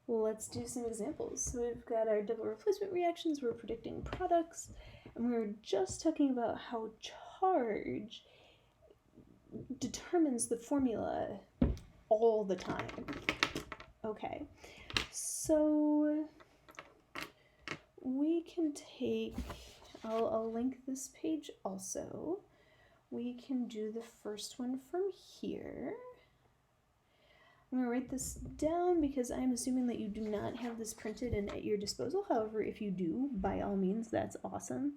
Let's do some examples. So we've got our double replacement reactions, we're predicting products, and we were just talking about how charge determines the formula all the time. Okay, so we can take, I'll link this page also. We can do the first one from here. I'm going to write this down because I'm assuming that you do not have this printed and at your disposal. However, if you do, by all means, that's awesome.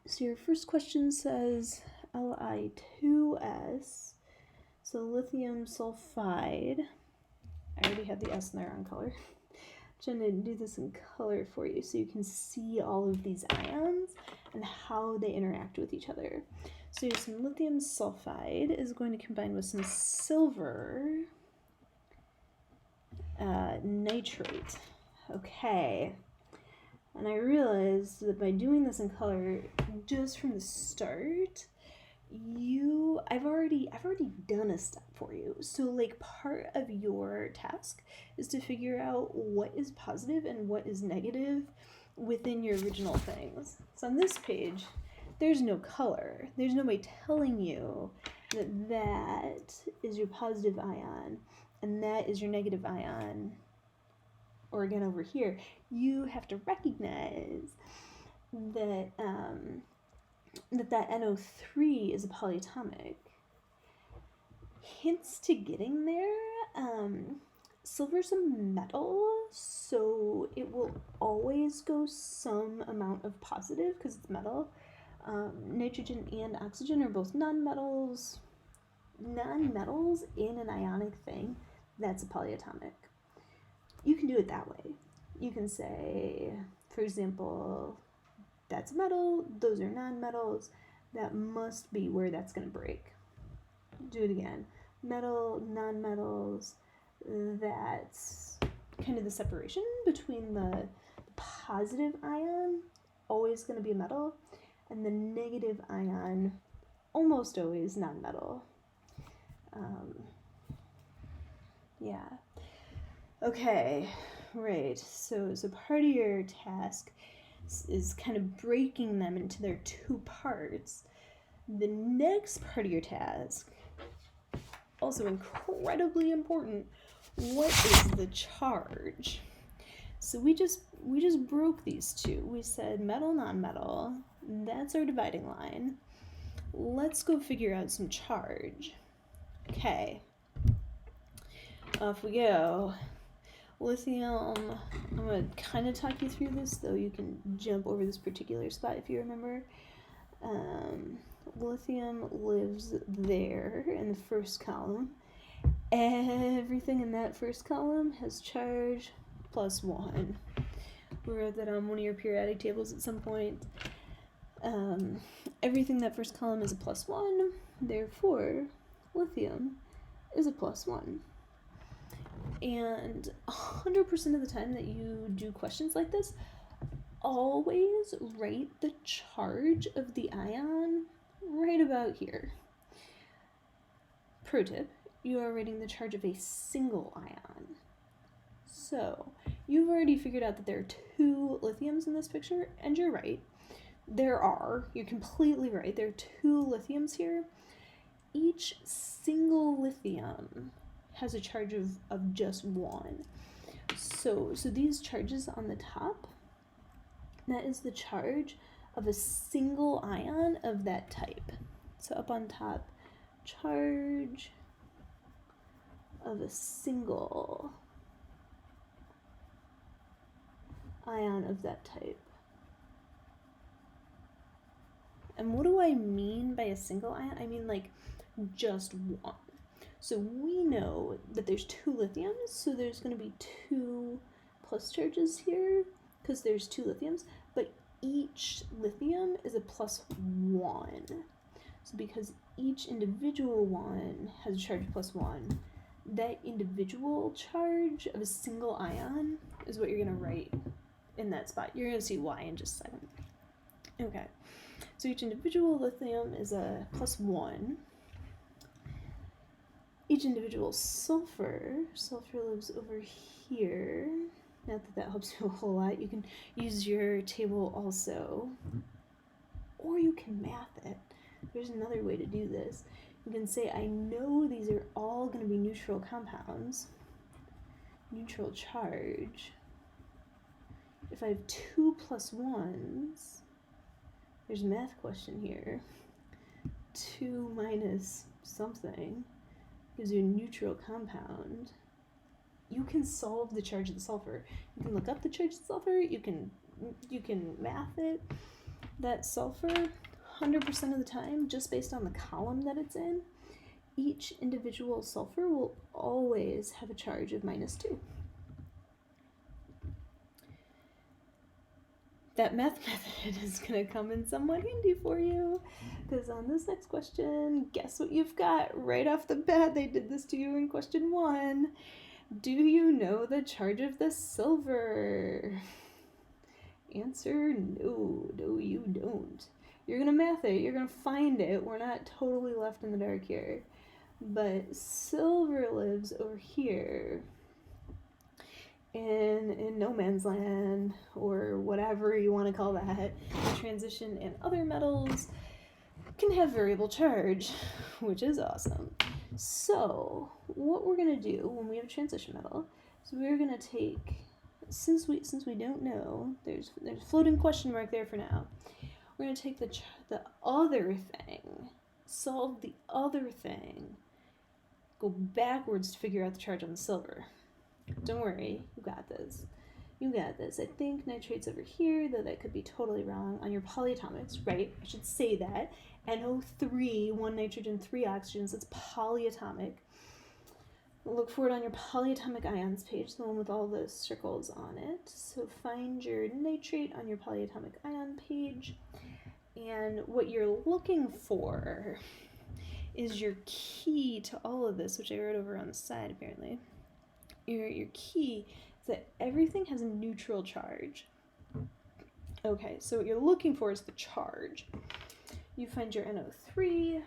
So your first question says Li2S, so lithium sulfide. I already have the S in the wrong color. I'm trying to do this in color for you so you can see all of these ions and how they interact with each other. So here's some lithium sulfide is going to combine with some silver nitrate. Okay. And I realized that by doing this in color, just from the start, I've already done a step for you. So like part of your task is to figure out what is positive and what is negative within your original things. So on this page, there's no color. There's no way telling you that that is your positive ion and that is your negative ion. Or again over here, you have to recognize that that NO3 is a polyatomic. Hints to getting there, silver's a metal, so it will always go some amount of positive because it's metal. Nitrogen and oxygen are both nonmetals. Nonmetals in an ionic thing, that's a polyatomic. You can do it that way. You can say, for example, that's a metal, those are nonmetals, that must be where that's going to break. Do it again. Metal, nonmetals, that's kind of the separation between the positive ion, always going to be a metal, and the negative ion, almost always nonmetal. Yeah. Okay, right, so part of your task is kind of breaking them into their two parts. The next part of your task, also incredibly important, what is the charge? So we just broke these two. We said metal, non-metal, that's our dividing line. Let's go figure out some charge. Okay, off we go. Lithium, I'm going to kind of talk you through this, though you can jump over this particular spot if you remember. Lithium lives there in the first column. Everything in that first column has charge +1. We wrote that on one of your periodic tables at some point. Everything in that first column is a +1, therefore lithium is a +1. And 100% of the time that you do questions like this, always write the charge of the ion right about here. Pro tip, you are writing the charge of a single ion. So you've already figured out that there are two lithiums in this picture, and you're right. You're completely right. There are two lithiums here. Each single lithium has a charge of just 1. So these charges on the top, that is the charge of a single ion of that type. So up on top, charge of a single ion of that type. And what do I mean by a single ion? I mean like just one. So we know that there's two lithiums, so there's going to be 2 plus charges here because there's 2 lithiums, but each lithium is a +1. So because each individual one has a charge +1, that individual charge of a single ion is what you're going to write in that spot. You're going to see why in just a second. Okay, so each individual lithium is a +1. each individual sulfur lives over here. Not that that helps you a whole lot. You can use your table also, or you can math it. There's another way to do this. You can say, I know these are all going to be neutral compounds, neutral charge. If I have 2 plus 1s, there's a math question here. 2 minus something gives you a neutral compound. You can solve the charge of the sulfur. You can look up the charge of the sulfur. You can math it. That sulfur, 100% of the time, just based on the column that it's in, each individual sulfur will always have a charge of -2. That math method is going to come in somewhat handy for you, because on this next question, guess what you've got right off the bat? They did this to you in question 1. Do you know the charge of the silver? Answer, no, you don't. You're going to math it, you're going to find it. We're not totally left in the dark here. But silver lives over here in no man's land, or whatever you want to call that. The transition and other metals can have variable charge, which is awesome. So what we're going to do when we have a transition metal is we're going to take, since we don't know, there's a floating question mark there for now, we're going to take the other thing, solve the other thing, go backwards to figure out the charge on the silver. Don't worry, you got this. You got this. I think nitrate's over here, though that could be totally wrong. On your polyatomics, right? I should say that. NO3, 1 nitrogen, 3 oxygens, it's polyatomic. Look for it on your polyatomic ions page, the one with all the circles on it. So find your nitrate on your polyatomic ion page. And what you're looking for is your key to all of this, which I wrote over on the side apparently. Your key is that everything has a neutral charge. Okay, so what you're looking for is the charge. You find your NO3.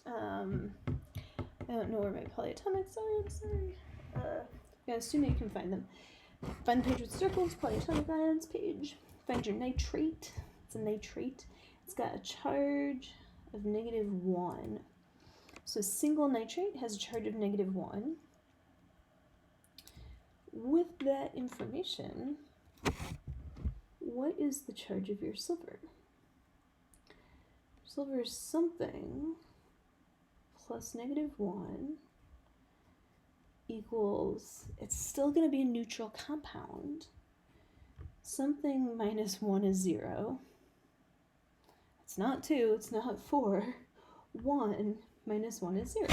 I don't know where my polyatomics are, I'm sorry. Yeah, assuming you can find them. Find the page with circles, polyatomic ions page. Find your nitrate. It's a nitrate. It's got a charge of -1. So a single nitrate has a charge of -1. With that information, what is the charge of your silver? Silver is something plus -1 equals, it's still going to be a neutral compound. Something -1 is 0. It's not 2, it's not 4. 1 minus 1 is 0.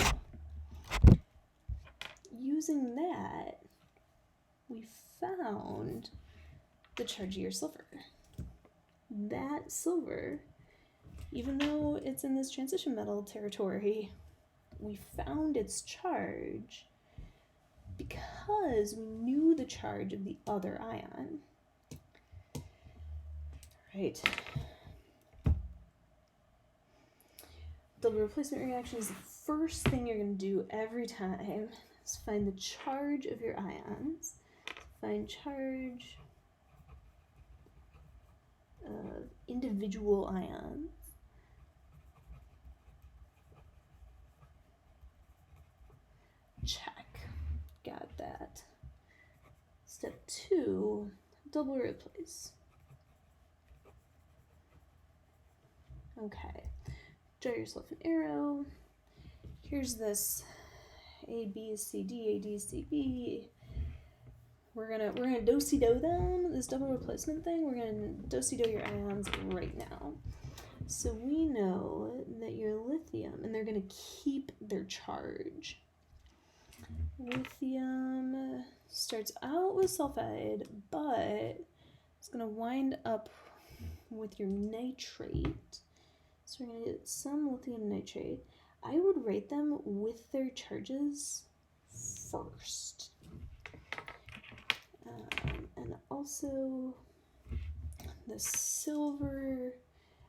Using that, we found the charge of your silver. That silver, even though it's in this transition metal territory, we found its charge because we knew the charge of the other ion. Right. Double replacement reaction is the first thing you're going to do every time, is find the charge of your ions. Find charge of individual ions. Check. Got that. Step 2, double replace. Okay. Draw yourself an arrow. Here's this A, B, C, D, A, D, C, B. We're gonna do-si-do them, this double replacement thing. We're gonna do-si-do your ions right now. So we know that your lithium, and they're gonna keep their charge. Lithium starts out with sulfide, but it's gonna wind up with your nitrate. So we're gonna get some lithium nitrate. I would rate them with their charges first. And also the silver,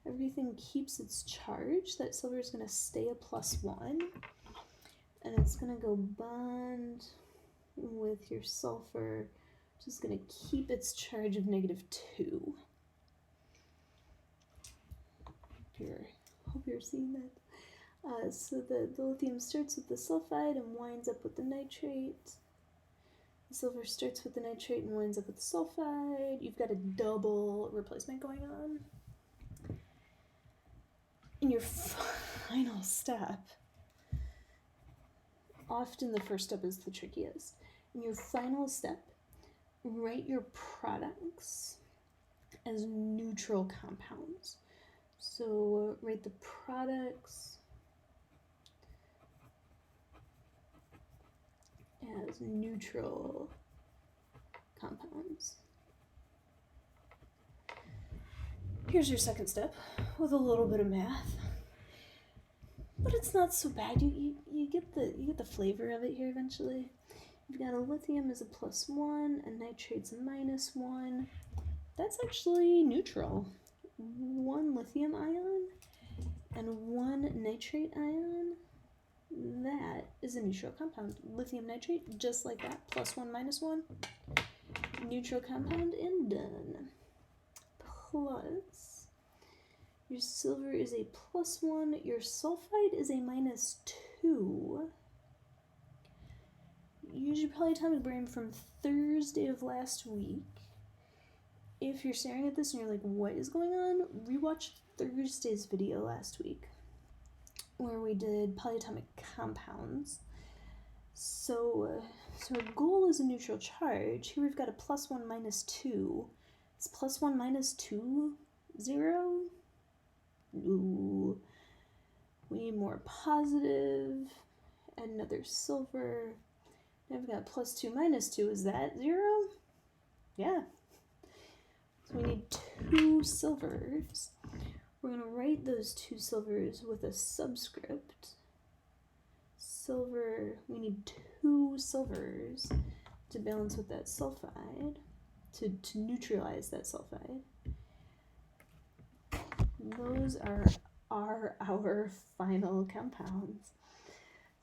everything keeps its charge. That silver is going to stay a +1. and it's going to go bond with your sulfur, which is going to keep its charge of -2. Hope you're seeing that. So the lithium starts with the sulfide and winds up with the nitrate. The silver starts with the nitrate and winds up with the sulfide. You've got a double replacement going on. In your final step, often the first step is the trickiest. In your final step, write your products as neutral compounds. So write the products as neutral compounds. Here's your second step with a little bit of math, but it's not so bad. You get the flavor of it here eventually. You've got a lithium as a +1, a nitrate's a -1. That's actually neutral. 1 lithium ion and 1 nitrate ion. That is a neutral compound. Lithium nitrate, just like that, +1, -1. Neutral compound and done. Plus, your silver is a +1, your sulfide is a -2. Use your polyatomic brain from Thursday of last week. If you're staring at this and you're like, what is going on? Rewatch Thursday's video last week where we did polyatomic compounds. So our goal is a neutral charge. Here we've got a +1, -2. Is +1, -2 0? Ooh. We need more positive. Add another silver. Now we've got +2, -2. Is that 0? Yeah. So we need 2 silvers. We're going to write those 2 silvers with a subscript. Silver, we need 2 silvers to balance with that sulfide, to neutralize that sulfide. Those are our final compounds.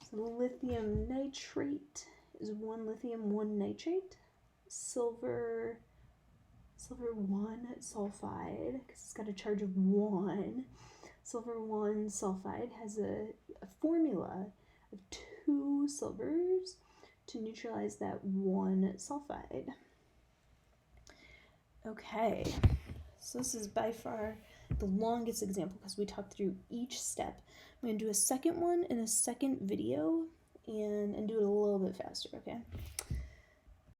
So lithium nitrate is 1 lithium, 1 nitrate. Silver 1 sulfide, because it's got a charge of 1. Silver 1 sulfide has a formula of 2 silvers to neutralize that 1 sulfide. Okay, so this is by far the longest example because we talked through each step. I'm going to do a second one in a second video and do it a little bit faster, okay?